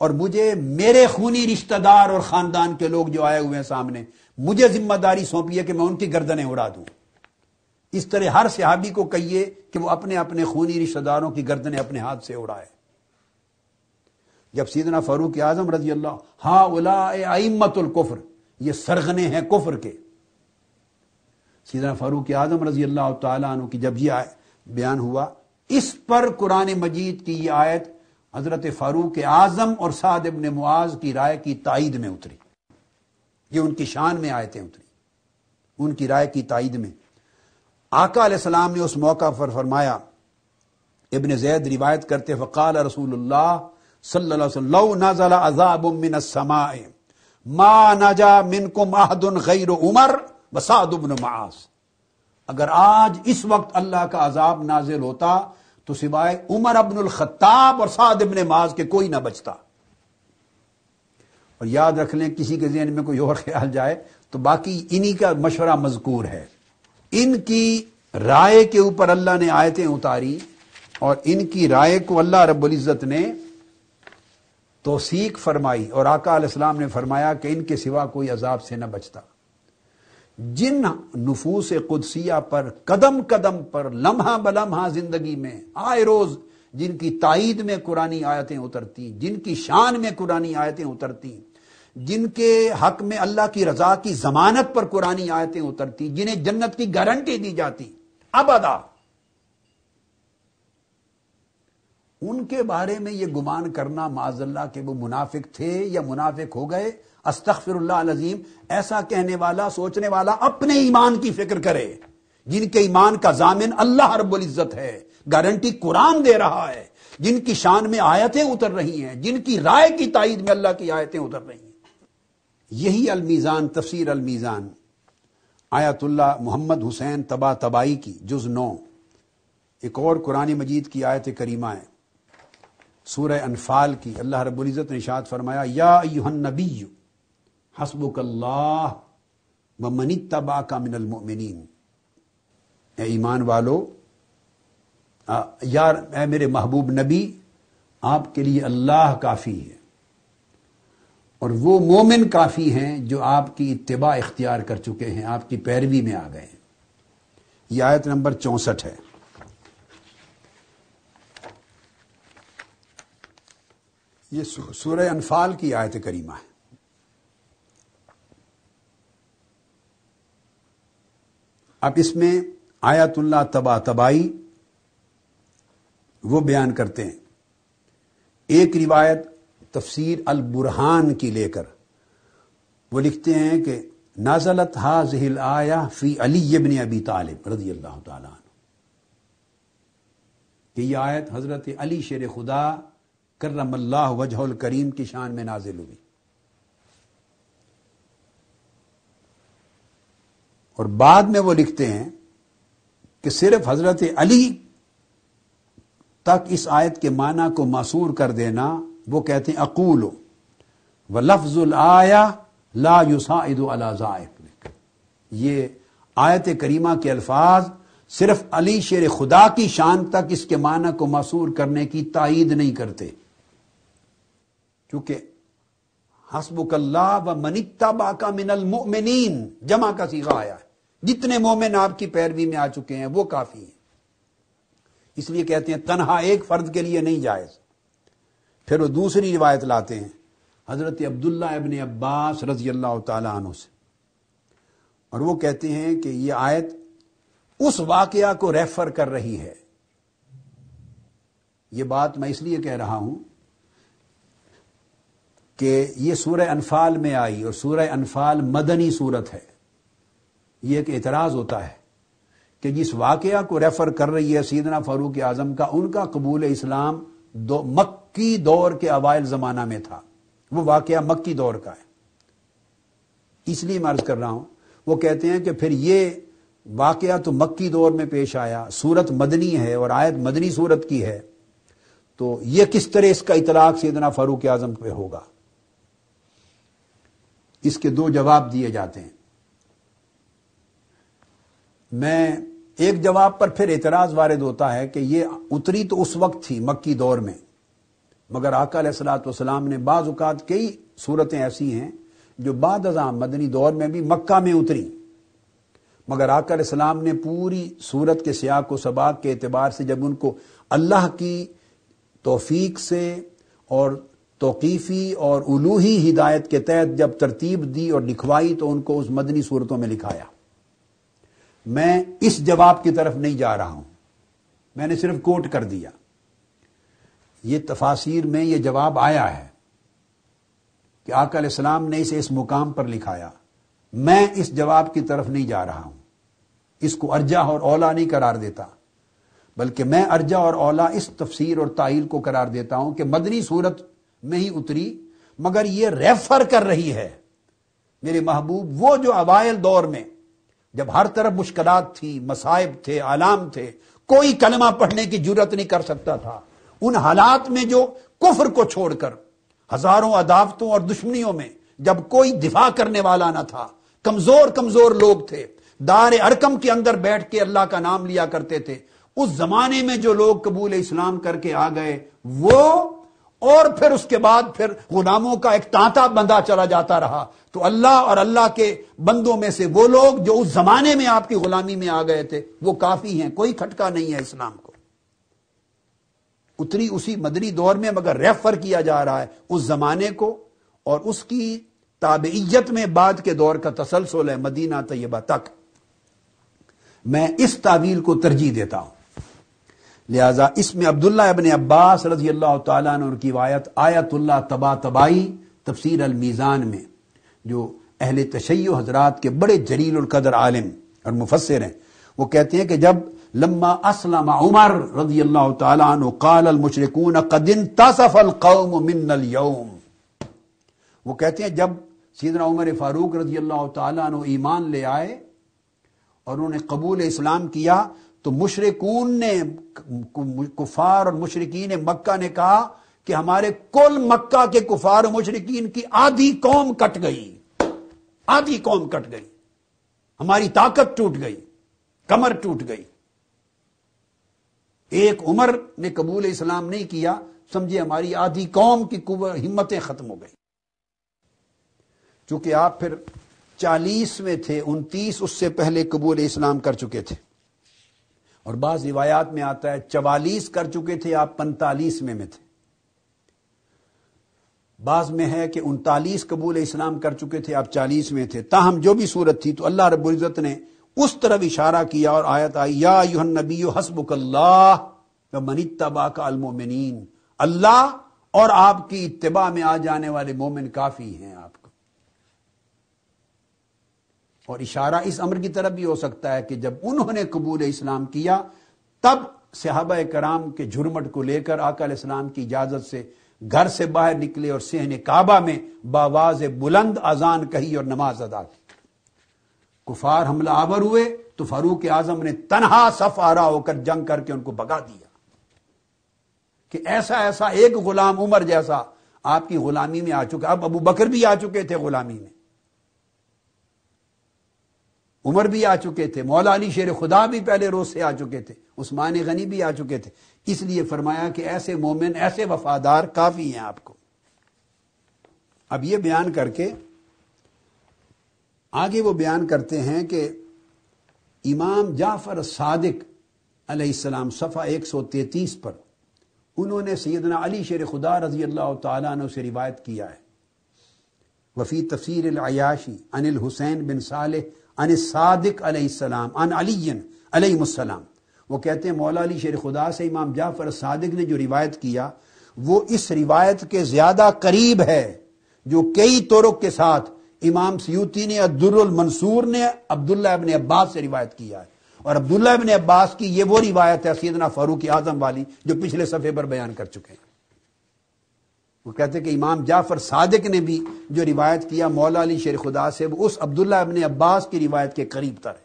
اور مجھے میرے خونی رشتہ دار اور خاندان کے لوگ جو آئے ہوئے ہیں سامنے، مجھے ذمہ داری سونپی ہے کہ میں ان کی گردنیں اڑا دوں۔ اس طرح ہر صحابی کو کہیے کہ وہ اپنے اپنے خونی رشتہ داروں کی گردنیں اپنے ہاتھ سے اڑائے۔ جب سیدنا فاروق اعظم رضی اللہ، ہؤلاء ائمۃ الکفر، یہ سرغنے ہیں کفر کے، سیدنا فاروق اعظم رضی اللہ تعالیٰ عنہ کی جب یہ بیان ہوا، اس پر قرآن مجید کی یہ آیت حضرت فاروق اعظم اور سعد ابن معاذ کی رائے کی تائید میں اتری۔ یہ ان کی شان میں آیتیں اتری، ان کی رائے کی تائید میں۔ آقا علیہ السلام نے اس موقع پر فرمایا، ابن زید روایت کرتے، فقال رسول اللہ صلی اللہ علیہ وسلم لو نزل عذاب من السماء ما نجا منکم احد غیر عمر وسعد بن معاذ، اگر آج اس وقت اللہ کا عذاب نازل ہوتا تو سوائے عمر ابن الخطاب اور سعد ابن معاذ کے کوئی نہ بچتا۔ اور یاد رکھ لیں، کسی کے ذہن میں کوئی اور خیال جائے تو باقی انہی کا مشورہ مذکور ہے۔ ان کی رائے کے اوپر اللہ نے آیتیں اتاری، اور ان کی رائے کو اللہ رب العزت نے توثیق فرمائی، اور آقا علیہ السلام نے فرمایا کہ ان کے سوا کوئی عذاب سے نہ بچتا۔ جن نفوس قدسیہ پر قدم قدم پر لمحہ بلمحہ زندگی میں آئے روز جن کی تائید میں قرآنی آیتیں اترتی، جن کی شان میں قرآنی آیتیں اترتی، جن کے حق میں اللہ کی رضا کی ضمانت پر قرآنی آیتیں اترتی، جنہیں جنت کی گارنٹی دی جاتی ابدا، ان کے بارے میں یہ گمان کرنا معاذ اللہ کہ وہ منافق تھے یا منافق ہو گئے، استغفر اللہ العظیم، ایسا کہنے والا سوچنے والا اپنے ایمان کی فکر کرے۔ جن کے ایمان کا ضامن اللہ رب العزت ہے، گارنٹی قرآن دے رہا ہے، جن کی شان میں آیتیں اتر رہی ہیں، جن کی رائے کی تائید میں اللہ کی آیتیں اتر رہی ہیں۔ یہی المیزان، تفسیر المیزان، آیت اللہ محمد حسین طباطبائی کی جز 9، ایک اور قرآن مجید کی آیت کریمہ ہے، سورہ انفال کی۔ اللہ رب العزت نے ارشاد فرمایا، یا ایھا النبی حسبک اللہ ومن اتبعک من المؤمنین، اے ایمان والو، یار اے میرے محبوب نبی، آپ کے لیے اللہ کافی ہے اور وہ مومن کافی ہیں جو آپ کی اتباع اختیار کر چکے ہیں، آپ کی پیروی میں آ گئے ہیں۔ یہ آیت نمبر 64 ہے۔ یہ سورہ انفال کی آیت کریمہ ہے۔ اب اس میں آیت اللہ طباطبائی وہ بیان کرتے ہیں، ایک روایت تفسیر البرہان کی لے کر وہ لکھتے ہیں کہ نازلت هذه الآیہ فی علی بن ابی طالب رضی اللہ تعالیٰ عنہ، کہ یہ آیت حضرت علی شیر خدا کرم اللہ وجہ الکریم کی شان میں نازل ہوئی، اور بعد میں وہ لکھتے ہیں کہ صرف حضرت علی تک اس آیت کے معنی کو معصور کر دینا، وہ کہتے ہیں اقول ولفظ الآیہ لا یساعد علی ذلک، یہ آیت کریمہ کے الفاظ صرف علی شیر خدا کی شان تک اس کے معنی کو معصور کرنے کی تائید نہیں کرتے، کیونکہ حسبک اللہ ومن اتبعک من المؤمنین جمع کا صیغہ آیا ہے، جتنے مومن آپ کی پیروی میں آ چکے ہیں وہ کافی ہیں۔ اس لیے کہتے ہیں تنہا ایک فرد کے لیے نہیں جائز۔ پھر وہ دوسری روایت لاتے ہیں حضرت عبداللہ ابن عباس رضی اللہ تعالی عنہ سے، اور وہ کہتے ہیں کہ یہ آیت اس واقعہ کو ریفر کر رہی ہے۔ یہ بات میں اس لیے کہہ رہا ہوں کہ یہ سورہ انفال میں آئی، اور سورہ انفال مدنی سورت ہے۔ یہ ایک اعتراض ہوتا ہے کہ جس واقعہ کو ریفر کر رہی ہے سیدنا فاروق اعظم کا، ان کا قبول اسلام مکی دور کے اوائل زمانہ میں تھا، وہ واقعہ مکی دور کا ہے، اس لیے میں عرض کر رہا ہوں۔ وہ کہتے ہیں کہ پھر یہ واقعہ تو مکی دور میں پیش آیا، سورت مدنی ہے اور آیت مدنی سورت کی ہے، تو یہ کس طرح اس کا اطلاق سیدنا فاروق اعظم پہ ہوگا؟ اس کے دو جواب دیے جاتے ہیں۔ میں ایک جواب پر پھر اعتراض وارد ہوتا ہے کہ یہ اتری تو اس وقت تھی مکی دور میں، مگر آقا علیہ الصلوۃ والسلام نے بعض اوقات کئی صورتیں ایسی ہیں جو بعد ازاں مدنی دور میں بھی مکہ میں اتری، مگر آقا علیہ السلام نے پوری صورت کے سیاق و سباق کے اعتبار سے جب ان کو اللہ کی توفیق سے اور توقیفی اور الوہی ہدایت کے تحت جب ترتیب دی اور لکھوائی تو ان کو اس مدنی صورتوں میں لکھایا۔ میں اس جواب کی طرف نہیں جا رہا ہوں، میں نے صرف کوٹ کر دیا، یہ تفاسیر میں یہ جواب آیا ہے کہ آقا علیہ السلام نے اسے اس مقام پر لکھایا۔ میں اس جواب کی طرف نہیں جا رہا ہوں، اس کو ارجح اور اولا نہیں قرار دیتا، بلکہ میں ارجح اور اولا اس تفسیر اور تعیل کو قرار دیتا ہوں کہ مدنی صورت میں ہی اتری، مگر یہ ریفر کر رہی ہے میرے محبوب وہ جو اوائل دور میں جب ہر طرف مشکلات تھی، مصائب تھے، آلام تھے، کوئی کلمہ پڑھنے کی جرت نہیں کر سکتا تھا، ان حالات میں جو کفر کو چھوڑ کر ہزاروں عداوتوں اور دشمنیوں میں جب کوئی دفاع کرنے والا نہ تھا، کمزور لوگ تھے، دار ارکم کے اندر بیٹھ کے اللہ کا نام لیا کرتے تھے، اس زمانے میں جو لوگ قبول اسلام کر کے آ گئے وہ، اور پھر اس کے بعد پھر غلاموں کا ایک تانتا بندھا چلا جاتا رہا، تو اللہ اور اللہ کے بندوں میں سے وہ لوگ جو اس زمانے میں آپ کی غلامی میں آ گئے تھے وہ کافی ہیں، کوئی کھٹکا نہیں ہے اسلام کو۔ اتری اسی مدنی دور میں، مگر ریفر کیا جا رہا ہے اس زمانے کو، اور اس کی تابعیت میں بعد کے دور کا تسلسل ہے مدینہ طیبہ تک۔ میں اس تعویل کو ترجیح دیتا ہوں، لہذا اس میں عبداللہ ابن عباس رضی اللہ تعالیٰ عنہ کی روایت آیت اللہ طباطبائی تفسیر المیزان میں، جو اہل تشیع حضرات کے بڑے جلیل القدر عالم اور مفسر ہیں، وہ کہتے ہیں کہ جب لما اسلم عمر رضی اللہ تعالیٰ عنہ قال المشرکون قد انتصف القوم من اليوم، وہ کہتے ہیں جب سیدنا عمر فاروق رضی اللہ تعالیٰ عنہ ایمان لے آئے اور انہوں نے قبول اسلام کیا تو مشرکون نے، کفار اور مشرکین مکہ نے کہا کہ ہمارے کل مکہ کے کفار و مشرکین کی آدھی قوم کٹ گئی، آدھی قوم کٹ گئی، ہماری طاقت ٹوٹ گئی، کمر ٹوٹ گئی۔ ایک عمر نے قبول اسلام نہیں کیا، سمجھے ہماری آدھی قوم کی ہمتیں ختم ہو گئی۔ چونکہ آپ پھر 40 میں تھے، 29 اس سے پہلے قبول اسلام کر چکے تھے، اور بعض روایات میں آتا ہے 44 کر چکے تھے آپ، 45 میں تھے، بعض میں ہے کہ 39 قبول اسلام کر چکے تھے آپ 40 میں تھے۔ تاہم جو بھی صورت تھی تو اللہ رب العزت نے اس طرف اشارہ کیا اور آیت آئی یا ایھا النبی حسبک اللہ ومن اتبعک المؤمنین، اللہ اور آپ کی اتباع میں آ جانے والے مومن کافی ہیں آپ کو۔ اور اشارہ اس امر کی طرف بھی ہو سکتا ہے کہ جب انہوں نے قبول اسلام کیا تب صحابہ کرام کے جھرمٹ کو لے کر آقا علیہ السلام کی اجازت سے گھر سے باہر نکلے اور صحن کعبہ میں بآواز بلند اذان کہی اور نماز ادا کی۔ کفار حملہ آور ہوئے تو فاروق اعظم نے تنہا صف آرا ہو کر جنگ کر کے ان کو بھگا دیا کہ ایسا ایک غلام عمر جیسا آپ کی غلامی میں آ چکا۔ اب ابو بکر بھی آ چکے تھے غلامی میں، عمر بھی آ چکے تھے، مولا علی شیر خدا بھی پہلے روز سے آ چکے تھے، عثمان غنی بھی آ چکے تھے، اس لیے فرمایا کہ ایسے مومن، ایسے وفادار کافی ہیں آپ کو۔ اب یہ بیان کر کے آگے وہ بیان کرتے ہیں کہ امام جعفر صادق علیہ السلام صفحہ 133 پر انہوں نے سیدنا علی شیر خدا رضی اللہ تعالیٰ عنہ سے روایت کیا ہے، وفی تفسیر العیاشی عن الحسین بن صالح عن الصادق علیہ السلام عن علی علیہ السلام، وہ کہتے ہیں مولا علی شیر خدا سے امام جعفر صادق نے جو روایت کیا وہ اس روایت کے زیادہ قریب ہے جو کئی طرق کے ساتھ امام سیوطی نے الدر المنصور نے عبداللہ ابن عباس سے روایت کیا ہے، اور عبداللہ ابن عباس کی یہ وہ روایت ہے سیدنا فاروق اعظم والی جو پچھلے صفحے پر بیان کر چکے ہیں۔ وہ کہتے ہیں کہ امام جعفر صادق نے بھی جو روایت کیا مولا علی شیر خدا سے وہ اس عبداللہ ابن عباس کی روایت کے قریب تر ہے۔